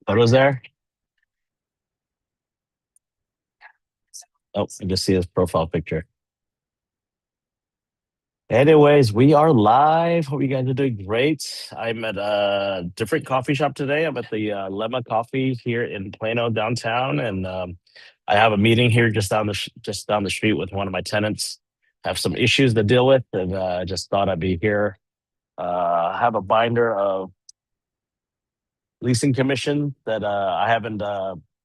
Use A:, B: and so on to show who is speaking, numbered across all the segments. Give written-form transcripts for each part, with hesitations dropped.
A: Photos there. Oh, I just see his profile picture. Anyways, we are live. Hope you guys are doing great. I'm at a different coffee shop today. I'm at the Lemma Coffee here in Plano downtown, and I have a meeting here just down the street with one of my tenants. Have some issues to deal with, and I just thought I'd be here. I have a binder of leasing commission that I haven't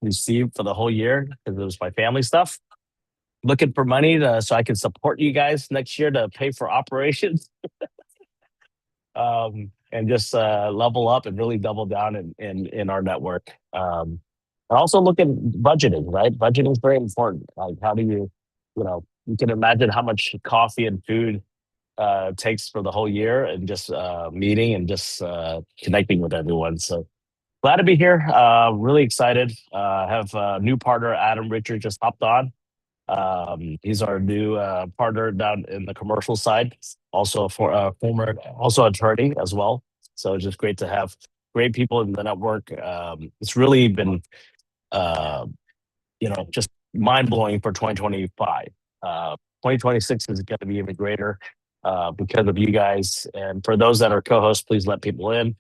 A: received for the whole year because it was my family stuff. Looking for money so I can support you guys next year to pay for operations, and just level up and really double down in our network. And also look at budgeting, right? Budgeting is very important. Like, how do you can imagine how much coffee and food takes for the whole year, and just meeting and just connecting with everyone. So glad to be here. Really excited. Have a new partner, Adam Richard, just hopped on. He's our new partner down in the commercial side, also for former also attorney as well. So it's just great to have great people in the network. It's really been uh, just mind blowing for 2025. 2026 is going to be even greater because of you guys. And for those that are co-hosts, please let people in.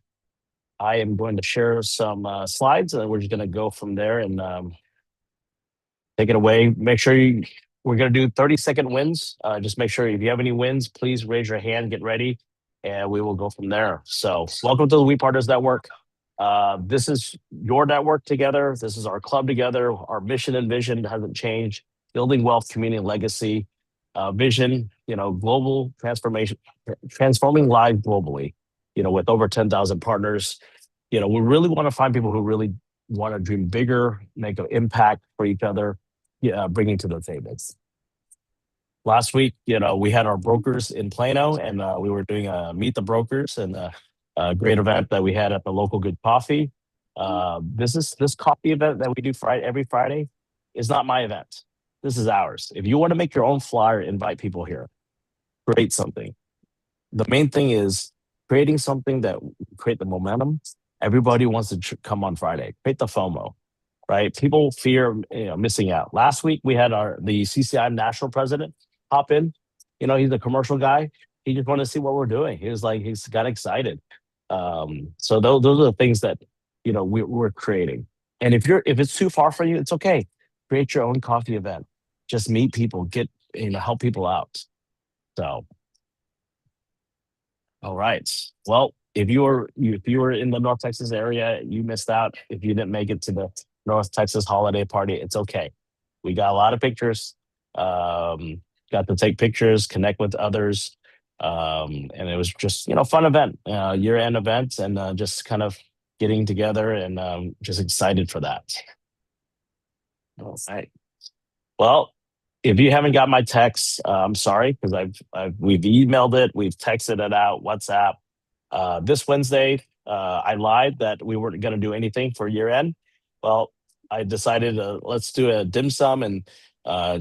A: I am going to share some slides, and we're just going to go from there and take it away. We're going to do 30-second wins. Just make sure if you have any wins, please raise your hand, get ready, and we will go from there. So, welcome to the We Partners Network. This is your network together. This is our club together. Our mission and vision hasn't changed. Building wealth, community, and legacy. Vision, global transformation, transforming lives globally. With over 10,000 partners. We really want to find people who really want to dream bigger, make an impact for each other, bringing to the table. Last week, we had our brokers in Plano, and we were doing a meet the brokers, and a great event that we had at the local Good Coffee. This coffee event that we do every Friday is not my event. This is ours. If you want to make your own flyer, invite people here. Create something. The main thing is creating something that create the momentum. Everybody wants to come on Friday. Create the FOMO, right? People fear missing out. Last week we had the CCI national president hop in. He's a commercial guy. He just wanted to see what we're doing. He's got excited. So those are the things that we're creating. And if it's too far for you, it's okay. Create your own coffee event. Just meet people, help people out. So, all right. Well, if you were in the North Texas area, you missed out. If you didn't make it to the North Texas holiday party, it's okay. We got a lot of pictures. Got to take pictures, connect with others, and it was just fun event, year end event, and just kind of getting together, and just excited for that. All right. Well, if you haven't got my text, I'm sorry because we've emailed it, we've texted it out, WhatsApp. This Wednesday, I lied that we weren't going to do anything for year end. Well, I decided let's do a dim sum and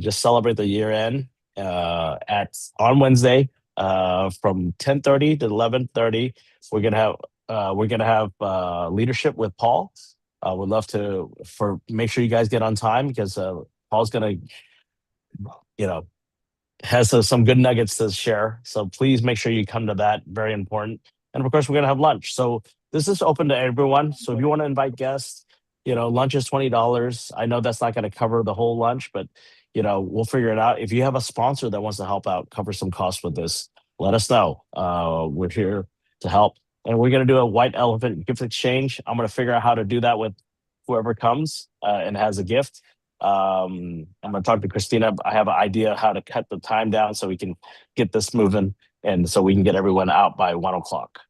A: just celebrate the year end at on Wednesday from 10:30 to 11:30. We're gonna have leadership with Paul. Would love to for make sure you guys get on time because Paul's gonna you know has some good nuggets to share. So please make sure you come to that. Very important. And of course, we're going to have lunch. So this is open to everyone. So if you want to invite guests, lunch is $20. I know that's not going to cover the whole lunch, but we'll figure it out. If you have a sponsor that wants to help out, cover some costs with this, let us know. We're here to help. And we're going to do a white elephant gift exchange. I'm going to figure out how to do that with whoever comes and has a gift. I'm going to talk to Christina. I have an idea how to cut the time down so we can get this moving and so we can get everyone out by 1 o'clock.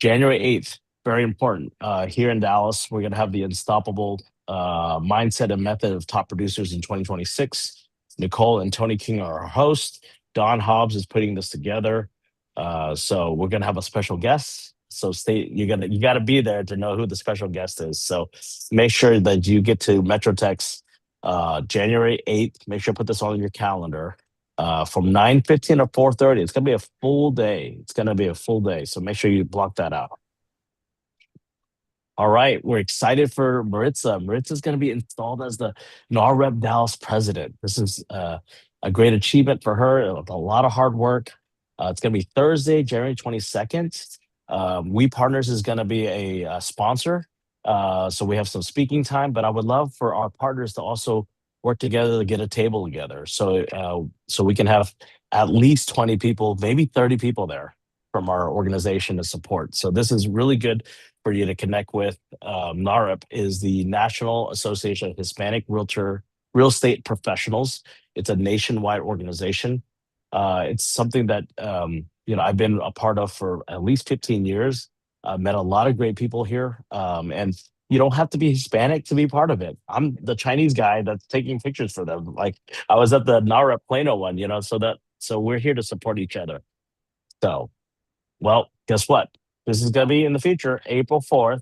A: January 8th, very important. Here in Dallas, we're going to have the unstoppable mindset and method of top producers in 2026. Nicole and Tony King are our hosts. Don Hobbs is putting this together. So we're going to have a special guest. So you got to be there to know who the special guest is. So make sure that you get to MetroTex January 8th. Make sure to put this on your calendar from 9:15 to 4:30. It's going to be a full day. So make sure you block that out. All right, we're excited for Maritza. Maritza's going to be installed as the NARREP Dallas president. This is a great achievement for her. With a lot of hard work. It's going to be Thursday, January 22nd. We Partners is going to be a sponsor, so we have some speaking time. But I would love for our partners to also work together to get a table together, so we can have at least 20 people, maybe 30 people there from our organization to support. So this is really good for you to connect with. NAREP is the National Association of Hispanic Real Estate Professionals. It's a nationwide organization. It's something that I've been a part of for at least 15 years. I've met a lot of great people here, and you don't have to be Hispanic to be part of it. I'm the Chinese guy that's taking pictures for them. Like I was at the NAREP Plano one, so we're here to support each other. So, well, guess what? This is going to be in the future, April 4th.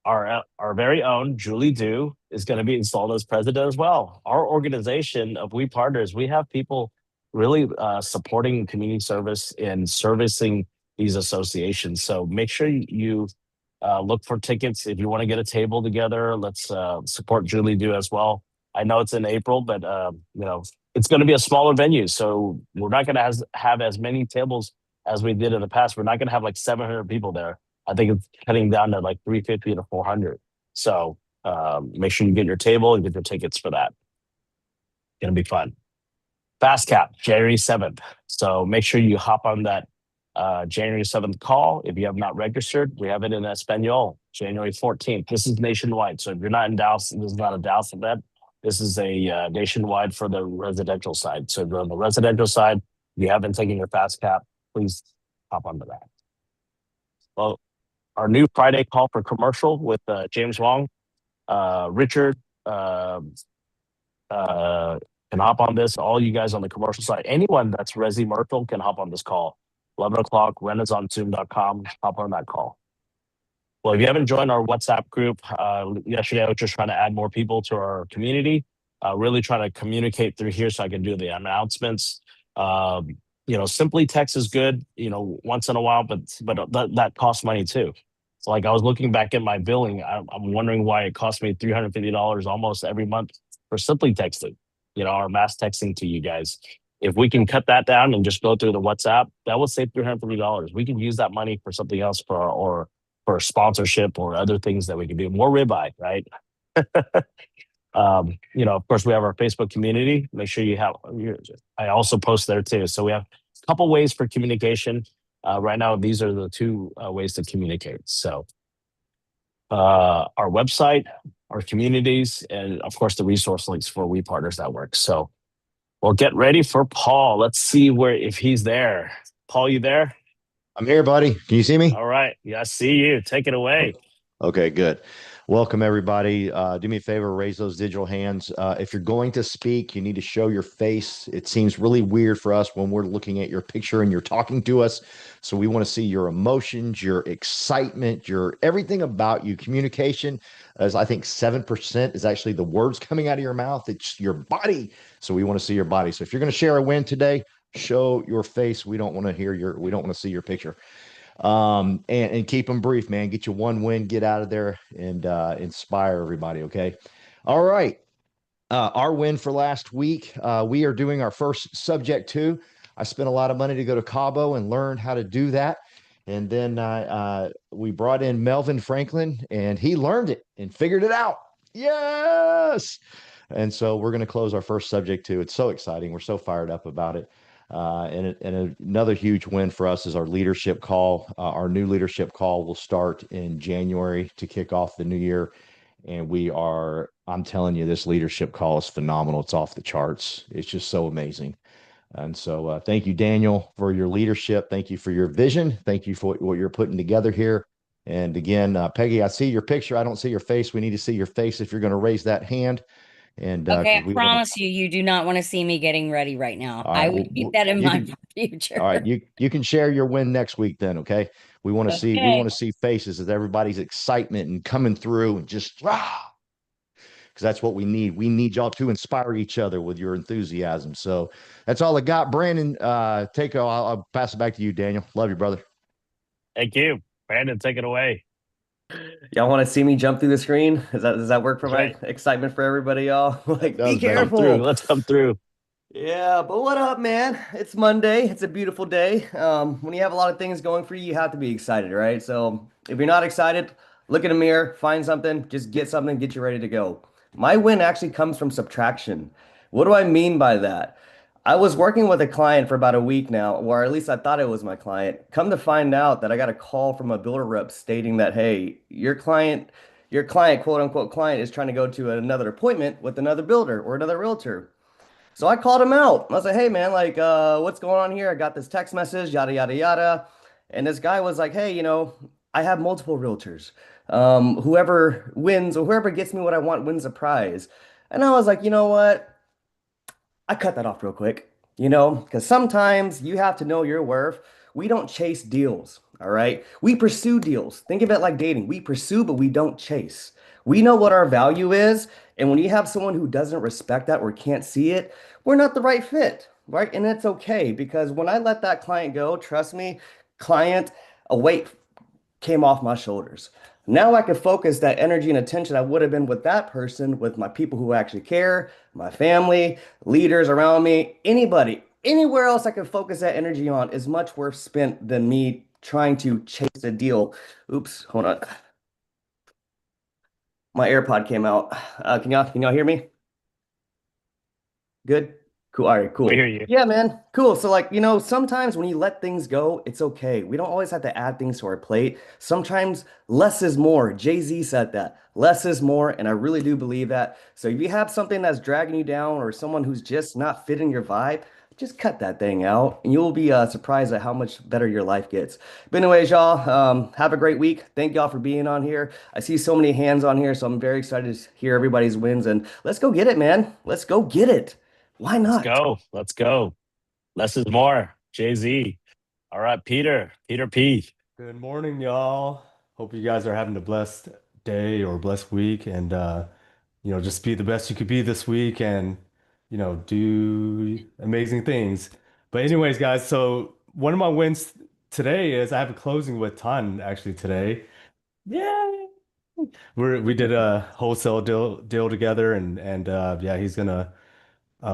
A: Our very own Julie Du is going to be installed as president as well. Our organization of We Partners, we have people really supporting community service and servicing these associations. So make sure you look for tickets if you want to get a table together. Let's support Julie Du as well. I know it's in April, but it's going to be a smaller venue, so we're not going to have as many tables as we did in the past. We're not going to have like 700 people there. I think it's heading down to like 350 to 400. So make sure you get your table and get your tickets for that. Gonna be fun. Fast Cap, January 7th. So make sure you hop on that January 7th call. If you have not registered, we have it in Espanol, January 14th. This is nationwide. So if you're not in Dallas, this is not a Dallas event. This is a nationwide for the residential side. So if you're on the residential side, if you haven't taken your Fast Cap, please hop onto that. Well, our new Friday call for commercial with James Wong, Richard can hop on this. All you guys on the commercial side, anyone that's Resi Myrtle can hop on this call. 11 o'clock, renaissancezoom.com, hop on that call. Well, if you haven't joined our WhatsApp group, yesterday I was just trying to add more people to our community, really trying to communicate through here so I can do the announcements. Simply text is good, once in a while, but that costs money too. So like I was looking back at my billing, I'm wondering why it cost me $350 almost every month for simply texting, our mass texting to you guys. If we can cut that down and just go through the WhatsApp, that will save $350. We can use that money for something else or for sponsorship or other things that we can do. More ribeye, right? Of course, we have our Facebook community. Make sure you have. I also post there too. So we have a couple ways for communication. Right now, these are the two ways to communicate. So our website, our communities, and of course the resource links for We Partners Network. So we'll get ready for Paul. Let's see if he's there. Paul, you there?
B: I'm here, buddy. Can you see me?
A: All right. Yeah, I see you. Take it away.
B: Okay, good. Welcome, everybody. Do me a favor, raise those digital hands. If you're going to speak, you need to show your face. It seems really weird for us when we're looking at your picture and you're talking to us. So we want to see your emotions, your excitement, your everything about you. Communication, as I think 7% is actually the words coming out of your mouth. It's your body. So we want to see your body. So if you're going to share a win today, show your face. We don't want to see your picture. And keep them brief, man. Get you one win, get out of there, and inspire everybody. Okay. All right. Our win for last week. We are doing our first subject two. I spent a lot of money to go to Cabo and learn how to do that. And then we brought in Melvin Franklin, and he learned it and figured it out. Yes. And so we're going to close our first subject two. It's so exciting. We're so fired up about it. And another huge win for us is our leadership call. Our new leadership call will start in January to kick off the new year. And I'm telling you, this leadership call is phenomenal. It's off the charts. It's just so amazing. And so thank you, Daniel, for your leadership. Thank you for your vision. Thank you for what you're putting together here. And again, Peggy, I see your picture. I don't see your face. We need to see your face if you're going to raise that hand. And
C: Okay,
B: because
C: I
B: we want to.
C: promise you, you do not want to see me getting ready right now.
B: All
C: I
B: right.
C: would keep that in
B: You
C: mind
B: can.
C: for
B: All right,
C: future.
B: you can share your win next week then, okay? We want
C: Okay.
B: to see faces of everybody's excitement and coming through and just because that's what we need. We need y'all to inspire each other with your enthusiasm. So that's all I got. Brandon, I'll pass it back to you, Daniel. Love you, brother.
A: Thank you. Brandon, take it away.
D: Y'all want to see me jump through the screen? Does that work for
A: That's
D: my
A: right.
D: excitement for everybody, y'all?
B: That
D: Like, be
B: does,
A: Come
B: baby.
A: through.
D: careful.
A: Let's come through.
D: Yeah, but what up, man? It's Monday. It's a beautiful day. When you have a lot of things going for you, you have to be excited, right? So if you're not excited, look in the mirror, find something, just get something, get you ready to go. My win actually comes from subtraction. What do I mean by that? I was working with a client for about a week now, or at least I thought it was my client. Come to find out that I got a call from a builder rep stating that, hey, your client, quote unquote client, is trying to go to another appointment with another builder or another realtor. So I called him out. I was like, hey man, like what's going on here? I got this text message, yada yada yada. And this guy was like, hey, I have multiple realtors. Whoever wins or whoever gets me what I want wins a prize. And I was like, you know what? I cut that off real quick, because sometimes you have to know your worth. We don't chase deals, all right? We pursue deals. Think of it like dating. We pursue, but we don't chase. We know what our value is, and when you have someone who doesn't respect that or can't see it, we're not the right fit, right? And it's okay because when I let that client go, trust me, client, a weight came off my shoulders. Now I can focus that energy and attention I would have been with that person, with my people who actually care, my family, leaders around me, anybody, anywhere else I can focus that energy on is much worth spent than me trying to chase a deal. Oops, hold on. My AirPod came out. Can y'all hear me? Good. Cool. All right,
A: We hear
D: cool.
A: you.
D: Yeah, man. Cool. So, like, sometimes when you let things go, it's okay. We don't always have to add things to our plate. Sometimes less is more. Jay-Z said that. Less is more. And I really do believe that. So, if you have something that's dragging you down or someone who's just not fitting your vibe, just cut that thing out and you'll be surprised at how much better your life gets. But, anyways, y'all, have a great week. Thank y'all for being on here. I see so many hands on here, so I'm very excited to hear everybody's wins. And let's go get it, man. Let's go get it. Why
A: Let's
D: not?
A: go. Let's go. Less is more. Jay-Z. All right, Peter. Peter P.
E: Good morning, y'all. Hope you guys are having a blessed day or blessed week and just be the best you could be this week and do amazing things. But anyways, guys, so one of my wins today is I have a closing with Ton actually today. Yay! We did a wholesale deal together and yeah, he's gonna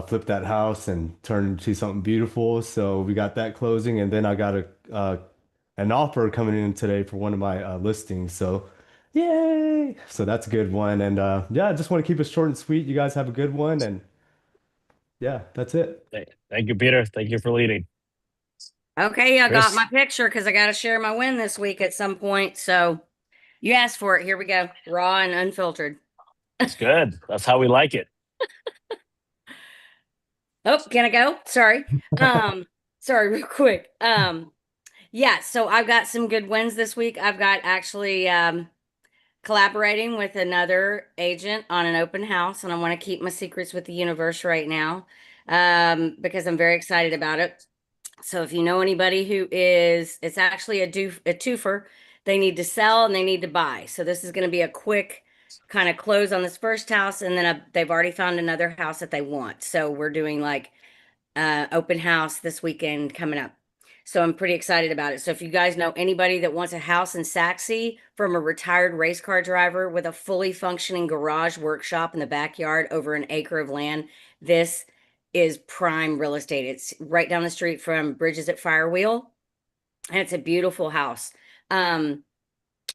E: flip that house and turn it into something beautiful. So we got that closing, and then I got an offer coming in today for one of my listings. So yay! So that's a good one. And yeah, I just want to keep it short and sweet. You guys have a good one, and yeah, that's it.
A: Thank you, Peter. Thank you for leading.
C: Okay, I got
A: Chris.
C: my picture because I got to share my win this week at some point. So you asked for it. Here we go. Raw and unfiltered.
A: It's good. That's how we like it.
C: Oh, can I go? Sorry. Sorry, real quick. Yeah, so I've got some good wins this week. I've got actually collaborating with another agent on an open house, and I want to keep my secrets with the universe right now because I'm very excited about it. So if you know anybody who is, it's actually a twofer. They need to sell and they need to buy. So this is going to be a quick kind of close on this first house, and then they've already found another house that they want. So we're doing like open house this weekend coming up. So I'm pretty excited about it. So if you guys know anybody that wants a house in Saxe from a retired race car driver with a fully functioning garage workshop in the backyard over an acre of land, this is prime real estate. It's right down the street from Bridges at Firewheel, and it's a beautiful house. Um,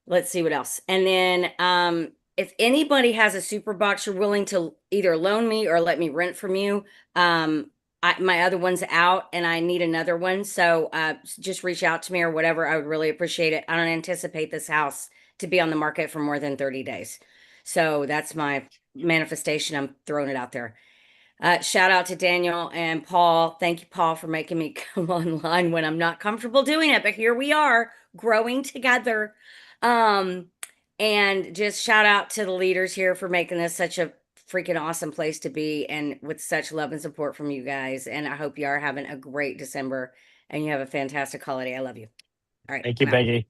C: let's see what else. And then if anybody has a super box you're willing to either loan me or let me rent from you, my other one's out and I need another one. So just reach out to me or whatever. I would really appreciate it. I don't anticipate this house to be on the market for more than 30 days. So that's my manifestation. I'm throwing it out there. Shout out to Daniel and Paul. Thank you, Paul, for making me come online when I'm not comfortable doing it. But here we are growing together. Um, and just shout out to the leaders here for making this such a freaking awesome place to be and with such love and support from you guys. And I hope you are having a great December and you have a fantastic holiday. I love you. All right.
A: Thank you,
C: I'm out.
A: Peggy.
C: You're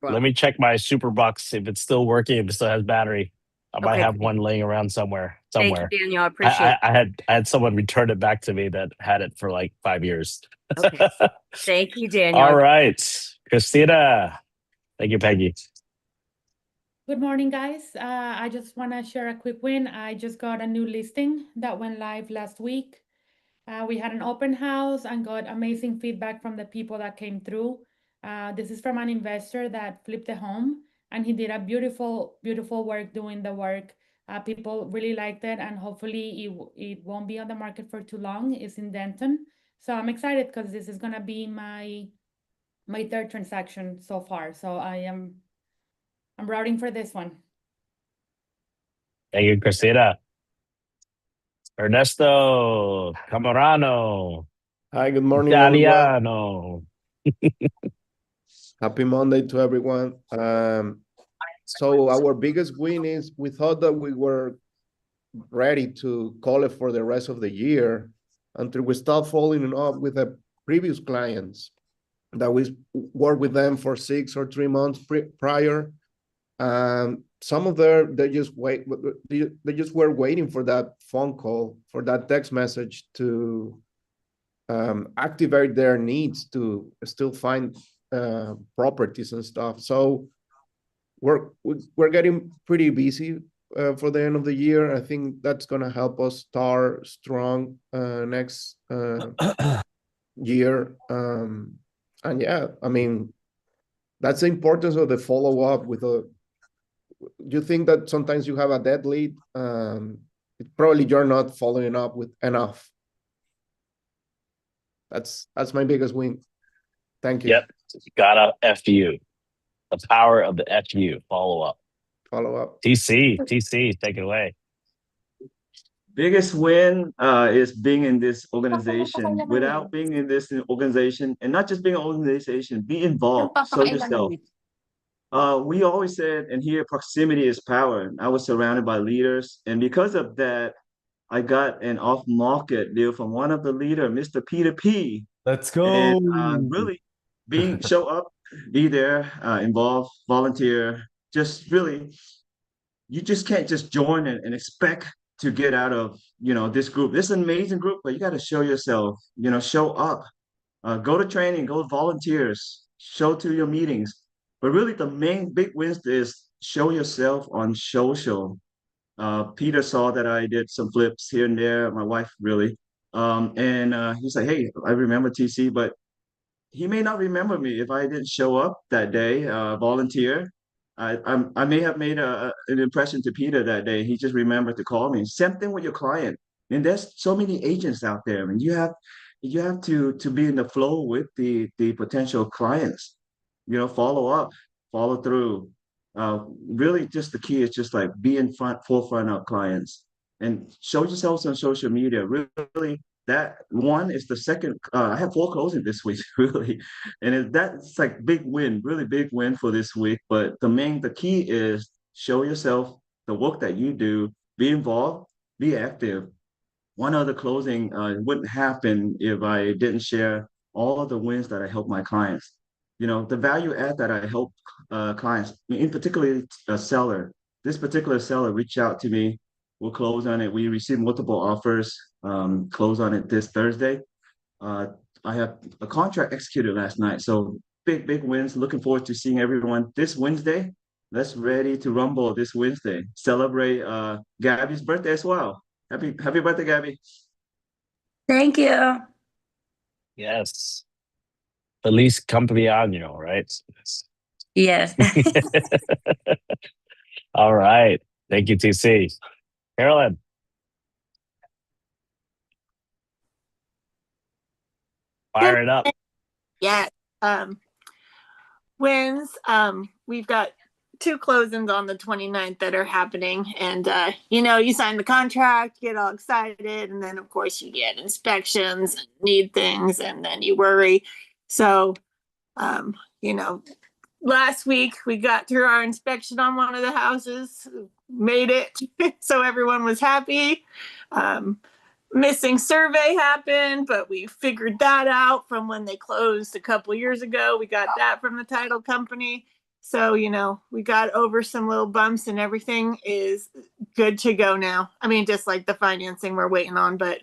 A: Let
C: welcome.
A: me check my super box if it's still working, if it still has battery. I might
C: Okay.
A: have one laying around somewhere.
C: Thank you, Daniel. I
A: I,
C: appreciate
A: I had someone return it back to me that had it for like 5 years.
C: it. Okay. Thank you, Daniel.
A: All right, Christina. Thank you, Peggy.
F: Good morning, guys. I just want to share a quick win. I just got a new listing that went live last week. We had an open house and got amazing feedback from the people that came through. This is from an investor that flipped the home, and he did a beautiful, beautiful work doing the work. People really liked it, and hopefully it won't be on the market for too long. It's in Denton, so I'm excited because this is gonna be my third transaction so far. So I'm routing for this one.
A: Thank you, Christina. Ernesto Camarano,
G: Hi, good morning, everyone.
A: Italiano.
G: Happy Monday to everyone. So our biggest win is we thought that we were ready to call it for the rest of the year until we start falling in love with the previous clients that we worked with them for 6 or 3 months prior. Some of them they just were waiting for that phone call, for that text message to activate their needs to still find properties and stuff. So we're getting pretty busy for the end of the year. I think that's gonna help us start strong next year. And yeah, I mean, that's the importance of the follow-up with a. You think that sometimes you have a dead lead, probably you're not following up with enough. That's my biggest win. Thank you.
A: Yep. Gotta FU. The power of the FU. Follow up.
G: Follow up.
A: TC, take it away.
H: Biggest win is being in this organization. Without being in this organization, and not just being an organization, be involved, show yourself. We always said, and here, proximity is power. I was surrounded by leaders, and because of that, I got an off-market deal from one of the leaders, Mr. Peter P.
E: Let's go.
H: And really show up, be there, involve, volunteer, just really, you just can't just join and expect to get out of, this group. This is an amazing group, but you got to show yourself, show up, go to training, go volunteers, show to your meetings. But really the main big wins is show yourself on social. Peter saw that I did some flips here and there, my wife really. And he's like, hey, I remember TC, but he may not remember me if I didn't show up that day, volunteer. I may have made an impression to Peter that day. He just remembered to call me. Same thing with your client. And there's so many agents out there, and you have to be in the flow with the potential clients. Follow up, follow through. Really, just the key is just like be in forefront of clients and show yourselves on social media. Really, that one is the second. I have 4 closing this week, really, and that's like big win, really big win for this week. But the key is show yourself the work that you do, be involved, be active. One other closing wouldn't happen if I didn't share all of the wins that I help my clients. The value add that I help clients, in particular a seller. This particular seller reached out to me. We'll close on it. We received multiple offers. Close on it this Thursday. I have a contract executed last night. So big wins. Looking forward to seeing everyone this Wednesday. Let's ready to rumble this Wednesday. Celebrate Gabby's birthday as well. Happy birthday, Gabby.
I: Thank you.
A: Yes. Feliz cumpleaños, right?
I: Yes.
A: All right. Thank you, TC. Carolyn. Fire it up.
J: Yeah. Wins. We've got 2 closings on the 29th that are happening. And, you sign the contract, get all excited. And then, of course, you get inspections, need things, and then you worry. So, last week we got through our inspection on one of the houses, made it. So everyone was happy. Missing survey happened, but we figured that out from when they closed a couple years ago. We got that from the title company. So, we got over some little bumps and everything is good to go now. I mean, just like the financing we're waiting on, but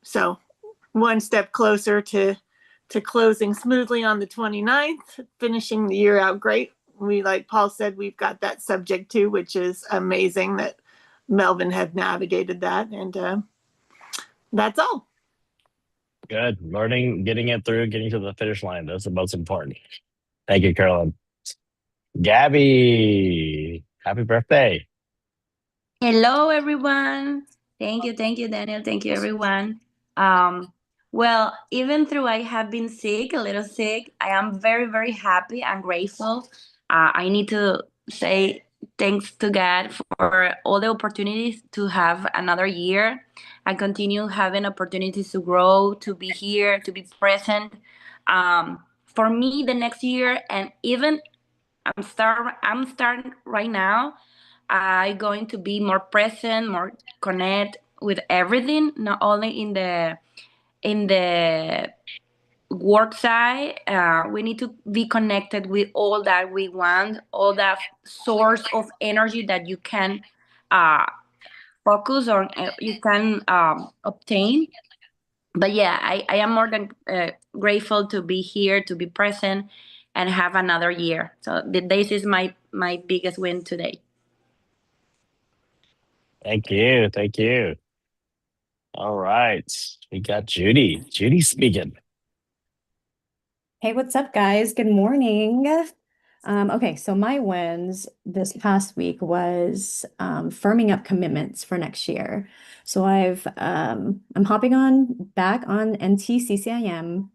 J: so one step closer to closing smoothly on the 29th, finishing the year out great we, like Paul said, we've got that subject too, which is amazing that Melvin had navigated that. And that's all.
A: Good. Learning, getting it through, getting to the finish line. That's the most important. Thank you, Carolyn. Gabby, happy birthday.
I: Hello, everyone. Thank you, Daniel. Thank you, everyone. Well, even though I have been sick, a little sick, I am very, very happy and grateful. I need to say thanks to God for all the opportunities to have another year and continue having opportunities to grow, to be here, to be present. For me, the next year, and even I'm starting right now. I going to be more present, more connect with everything, not only in the work side. We need to be connected with all that we want, all that source of energy that you can uh, focus on, you can obtain. But yeah, I am more than grateful to be here, to be present, and have another year. So this is my biggest win today.
A: Thank you. Thank you. All right. We got Judy. Judy speaking.
K: Hey, what's up, guys? Good morning. Okay, so my wins this past week was firming up commitments for next year. So I'm hopping on back on NTCCIM,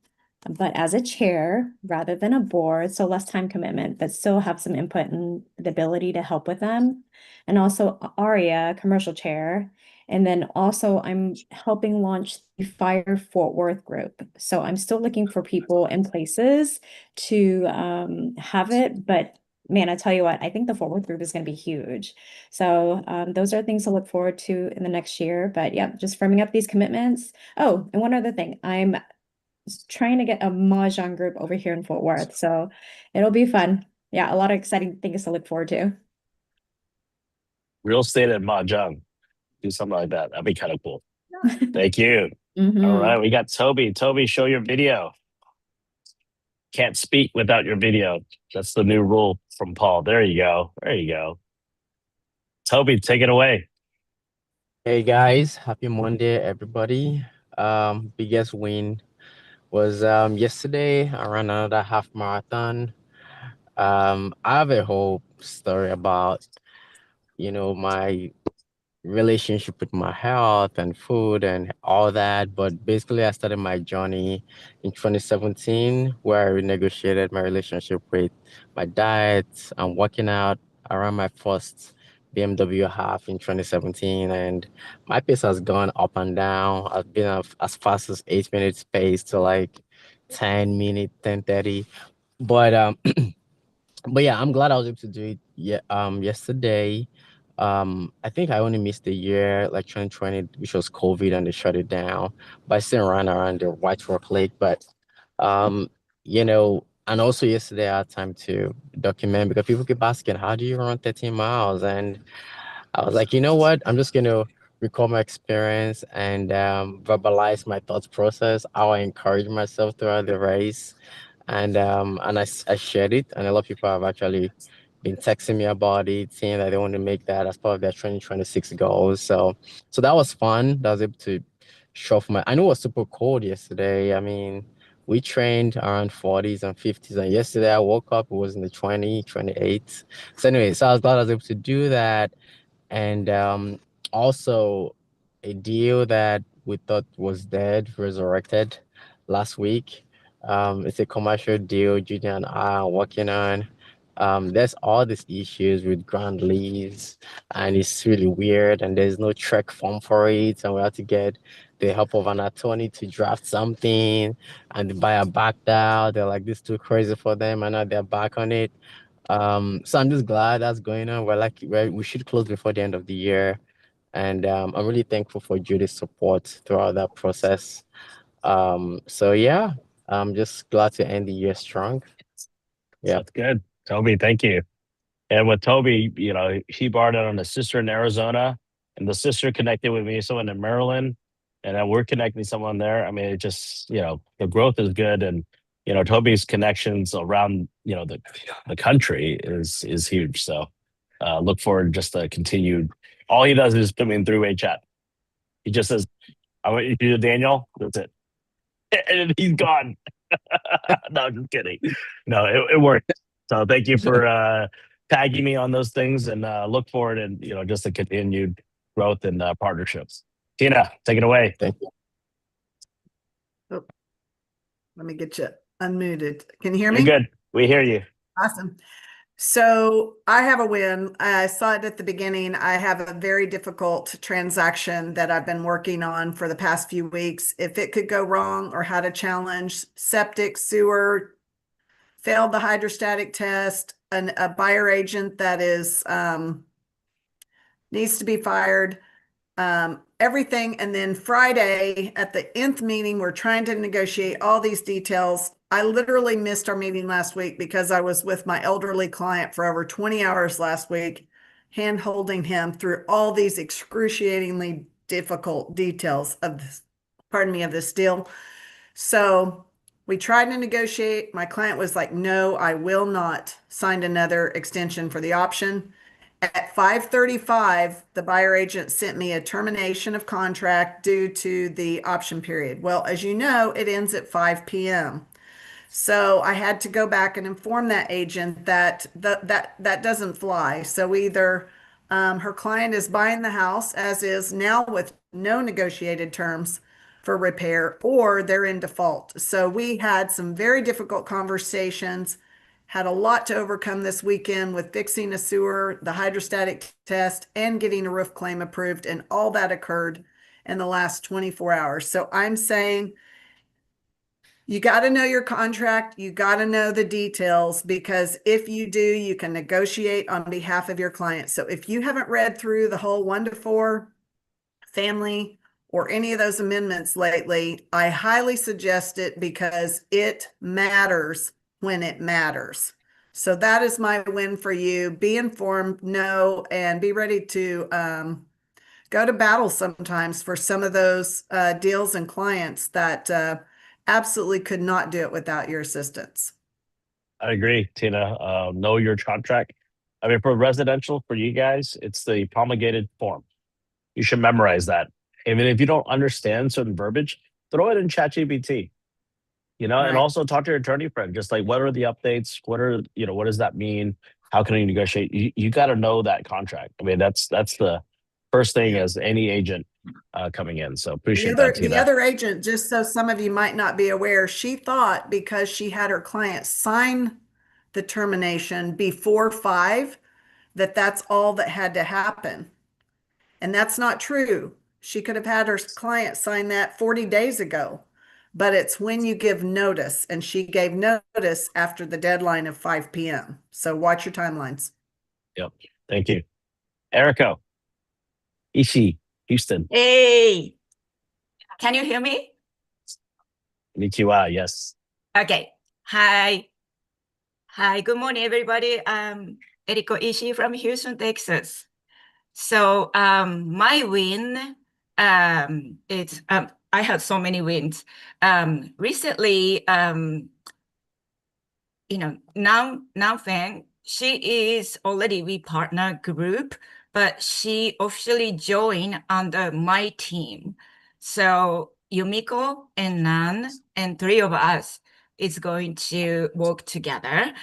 K: but as a chair rather than a board, so less time commitment, but still have some input and the ability to help with them. And also ARIA, commercial chair. And then also I'm helping launch the Fire Fort Worth group. So I'm still looking for people and places to have it, but man, I tell you what, I think the Fort Worth group is going to be huge. So those are things to look forward to in the next year. But yeah, just firming up these commitments. Oh, and one other thing, I'm trying to get a Mahjong group over here in Fort Worth. So it'll be fun. Yeah, a lot of exciting things to look forward to.
A: Real estate at Mahjong. Do something like that. That'd be kind of cool. Thank you.
K: Mhm.
A: All right. We got Toby. Toby, show your video. Can't speak without your video. That's the new rule from Paul. There you go. There you go. Toby, take it away.
L: Hey guys, happy Monday, everybody. Biggest win was yesterday. I ran another half marathon. I have a whole story about, my relationship with my health and food and all that. But basically, I started my journey in 2017, where I renegotiated my relationship with my diet and working out. Around my first BMW half in 2017, and my pace has gone up and down. I've been as fast as 8 minutes pace to like 10 minutes, 10:30. But but yeah, I'm glad I was able to do it. Yeah, yesterday. I think I only missed a year, like 2020, which was COVID, and they shut it down. But I still ran around the White Rock Lake. But um, and also yesterday I had time to document because people keep asking, how do you run 13 miles? And I was like, you know what? I'm just gonna record my experience and verbalize my thoughts process, how I encourage myself throughout the race, and I shared it, and a lot of people have actually been texting me about it, saying that they want to make that as part of their 2026 goals. So that was fun. That was able to show off my. I know it was super cold yesterday. I mean, we trained around 40s and 50s, and yesterday I woke up, it was in the 28. So anyway, so I was glad I was able to do that, and also a deal that we thought was dead resurrected last week. It's a commercial deal Junior and I are working on. There's all these issues with ground lease, and it's really weird, and there's no trek form for it, and we have to get the help of an attorney to draft something, and the buyer backed out. They're like, this is too crazy for them, and now they're back on it. So I'm just glad that's going on. We should close before the end of the year. And I'm really thankful for Judy's support throughout that process. So yeah, I'm just glad to end the year strong. Yeah.
A: That's good. Toby, thank you. And with Toby, he borrowed it on a sister in Arizona, and the sister connected with me, someone in Maryland, and then we're connecting someone there. I mean, it just, the growth is good. And, Toby's connections around, the country is huge. So look forward just to continued. All he does is put me in three-way chat. He just says, I want you to do Daniel. That's it. And he's gone. No, I'm just kidding. No, it worked. So thank you for tagging me on those things, and look forward and just the continued growth and partnerships. Tina, take it away.
L: Thank you.
M: Oh, let me get you unmuted. Can you hear
A: You're
M: me?
A: good. We hear you.
M: Awesome. So I have a win. I saw it at the beginning. I have a very difficult transaction that I've been working on for the past few weeks. If it could go wrong, or how to challenge septic, sewer, failed the hydrostatic test, a buyer agent that is needs to be fired, everything. And then Friday at the nth meeting, we're trying to negotiate all these details. I literally missed our meeting last week because I was with my elderly client for over 20 hours last week, hand holding him through all these excruciatingly difficult details of this, of this deal. So we tried to negotiate. My client was like, no, I will not sign another extension for the option. At 5:35, the buyer agent sent me a termination of contract due to the option period. Well, as you know, it ends at 5 p.m. So I had to go back and inform that agent that that doesn't fly. So either her client is buying the house as is now with no negotiated terms for repair, or they're in default. So we had some very difficult conversations, had a lot to overcome this weekend with fixing a sewer, the hydrostatic test, and getting a roof claim approved. And all that occurred in the last 24 hours. So I'm saying you got to know your contract. You got to know the details, because if you do, you can negotiate on behalf of your client. So if you haven't read through the whole 1 to 4 family or any of those amendments lately, I highly suggest it, because it matters when it matters. So that is my win for you. Be informed, know, and be ready to go to battle sometimes for some of those deals and clients that absolutely could not do it without your assistance.
A: I agree, Tina. Know your contract. I mean, for residential, for you guys, it's the promulgated form. You should memorize that. Even if you don't understand certain verbiage, throw it in ChatGPT. And
M: Right.
A: also talk to your attorney friend. Just like, what are the updates? What does that mean? How can I negotiate? You got to know that contract. I mean, that's the first thing as any agent coming in. So appreciate that, Tina.
M: The other agent, just so some of you might not be aware, she thought because she had her client sign the termination before 5, that that's all that had to happen. And that's not true. She could have had her client sign that 40 days ago, but it's when you give notice, and she gave notice after the deadline of 5 p.m. So watch your timelines.
A: Yep. Thank you. Erico, Ishi, Houston.
N: Hey, can you hear me?
A: Konnichiwa, yes.
N: Okay. Hi. Hi, good morning, everybody. I'm Eriko Ishii from Houston, Texas. So my win, it's I had so many wins. Recently, Now Fang, she is already we partner group, but she officially joined under my team. So Yumiko and Nan and 3 of us is going to work together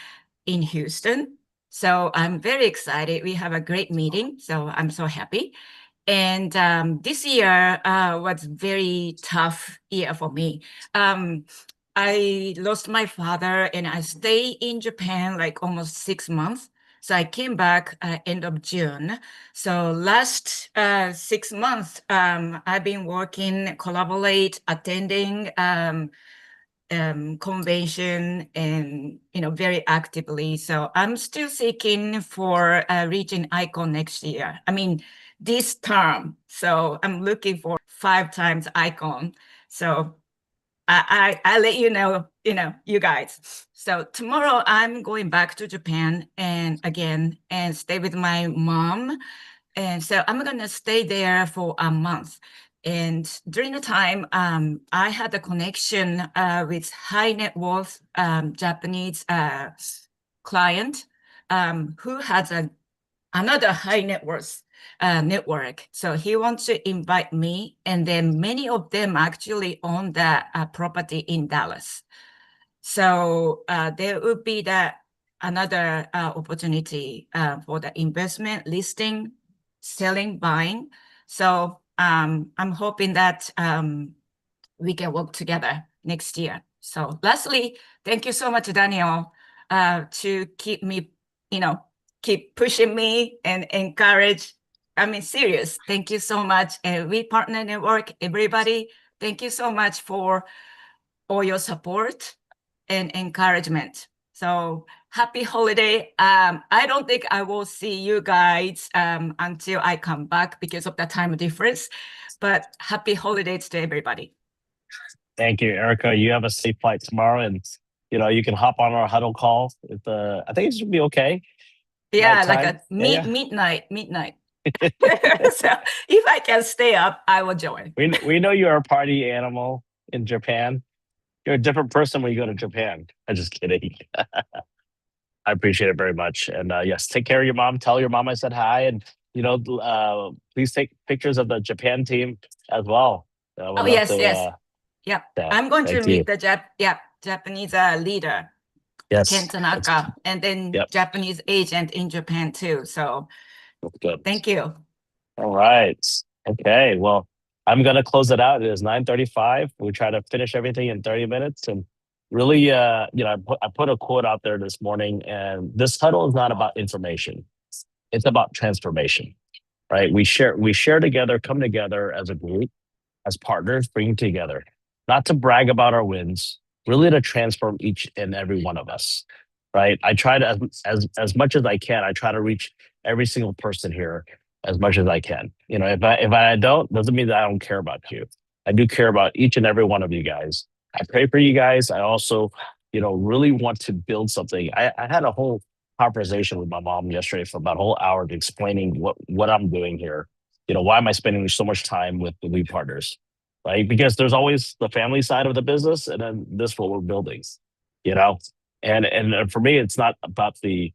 N: in Houston. So I'm very excited. We have a great meeting, so I'm so happy. And this year was very tough year for me. I lost my father, and I stayed in Japan like almost 6 months. So I came back end of June. So last 6 months, I've been working, collaborate, attending convention, and very actively. So I'm still seeking for reaching icon next year. I mean, this term. So I'm looking for 5 times icon. So I let you know, you guys. So tomorrow I'm going back to Japan and stay with my mom. And so I'm going to stay there for a month. And during the time, I had a connection with high net worth Japanese client who has another high net worth network. So he wants to invite me, and then many of them actually own that property in Dallas. So there would be another opportunity for the investment, listing, selling, buying. So I'm hoping that we can work together next year. So lastly, thank you so much, Daniel, to keep me, keep pushing me and encourage. I mean, serious. Thank you so much. And We Partner Network, everybody, thank you so much for all your support and encouragement. So happy holiday. I don't think I will see you guys until I come back because of the time difference, but happy holidays to everybody.
A: Thank you, Erica. You have a safe flight tomorrow, and you can hop on our huddle call. I think it should be okay.
N: Yeah, like
A: Nighttime.
N: a
A: Yeah.
N: midnight. So if I can stay up, I will join.
A: We know you're a party animal in Japan. You're a different person when you go to Japan. I'm just kidding. I appreciate it very much. And yes, take care of your mom. Tell your mom I said hi, and please take pictures of the Japan team as well.
N: Oh, yes. Yeah. I'm going to
A: thank
N: meet
A: you.
N: the Japanese leader,
A: Yes.
N: Ken Tanaka, and then
A: Yep.
N: Japanese agent in Japan too. So
A: Good.
N: thank you.
A: All right. Okay. Well, I'm gonna close it out. It is 9:35. We try to finish everything in 30 minutes, and really, I put a quote out there this morning, and this huddle is not about information. It's about transformation, right? We share together, come together as a group, as partners, bring together, not to brag about our wins, really to transform each and every one of us, right? I try to, as much as I can, I try to reach every single person here as much as I can. If I don't, doesn't mean that I don't care about you. I do care about each and every one of you guys. I pray for you guys. I also, really want to build something. I had a whole conversation with my mom yesterday for about a whole hour explaining what I'm doing here. Why am I spending so much time with the lead partners? Right? Because there's always the family side of the business, and then this what we're building. You know, and for me, it's not about the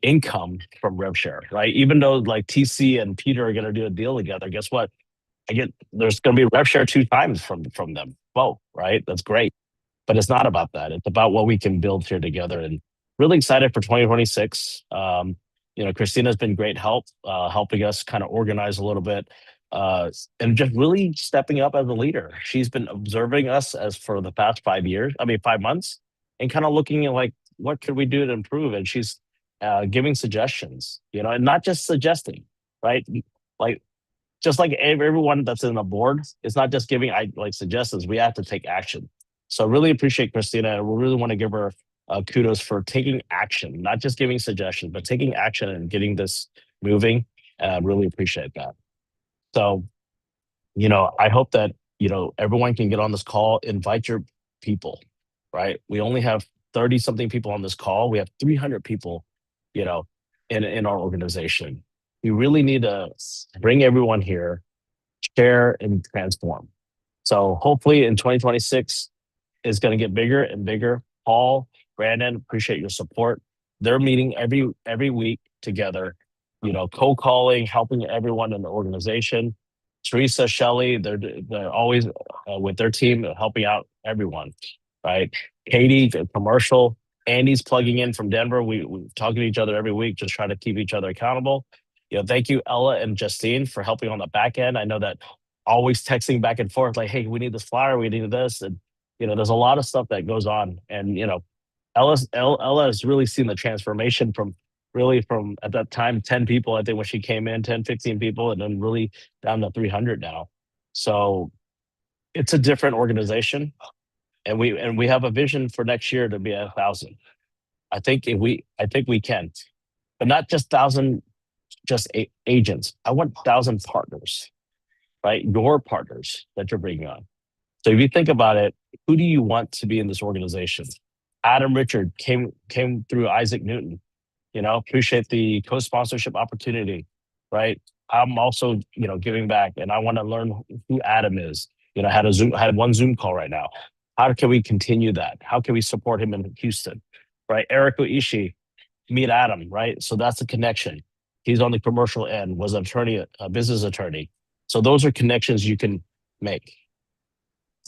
A: income from rev share, right? Even though like TC and Peter are going to do a deal together, guess what? There's going to be rev share 2 times from them both, right? That's great, but it's not about that. It's about what we can build here together, and really excited for 2026. Christina's been great help, helping us kind of organize a little bit, and just really stepping up as a leader. She's been observing us as for the past 5 years, 5 months, and kind of looking at like, what could we do to improve? And she's giving suggestions, and not just suggesting, right? Like, just like everyone that's in the board, it's not just giving suggestions. We have to take action. So I really appreciate Christina. We really want to give her kudos for taking action, not just giving suggestions, but taking action and getting this moving. Really appreciate that. So, I hope that, everyone can get on this call, invite your people, right? We only have 30 something people on this call. We have 300 people, in our organization. We really need to bring everyone here, share and transform. So hopefully in 2026 is going to get bigger and bigger. Paul, Brandon, appreciate your support. They're meeting every week together, cold calling, helping everyone in the organization. Teresa, Shelley, they're always with their team helping out everyone, right? Katie, the commercial. Andy's plugging in from Denver. We talking to each other every week, just trying to keep each other accountable. Thank you, Ella and Justine, for helping on the back end. I know that always texting back and forth, like, hey, we need this flyer, we need this. And, there's a lot of stuff that goes on. And, Ella has really seen the transformation from at that time, 10 people, I think when she came in, 10, 15 people, and then really down to 300 now. So it's a different organization. And we have a vision for next year to be 1,000. I think we can, but not just 1,000 just agents. I want 1,000 partners, right? Your partners that you're bringing on. So if you think about it, who do you want to be in this organization? Adam Richard came through Isaac Newton. Appreciate the co-sponsorship opportunity, right? I'm also, giving back, and I want to learn who Adam is. I had one Zoom call right now. How can we continue that? How can we support him in Houston? Right? Eric Oishi, meet Adam, right? So that's the connection. He's on the commercial end, was an attorney, a business attorney. So those are connections you can make.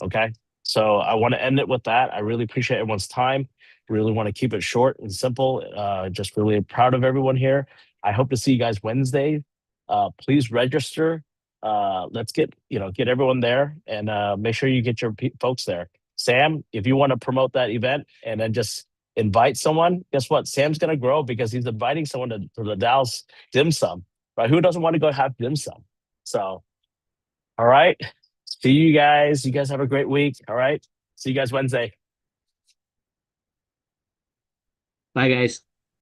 A: Okay. So I want to end it with that. I really appreciate everyone's time. Really want to keep it short and simple. Just really proud of everyone here. I hope to see you guys Wednesday. Please register. Let's get everyone there, and make sure you get your folks there. Sam, if you want to promote that event and then just invite someone, guess what? Sam's going to grow because he's inviting someone to the Dallas dim sum, right? Who doesn't want to go have dim sum? So, all right. See you guys. You guys have a great week. All right. See you guys Wednesday.
O: Bye, guys.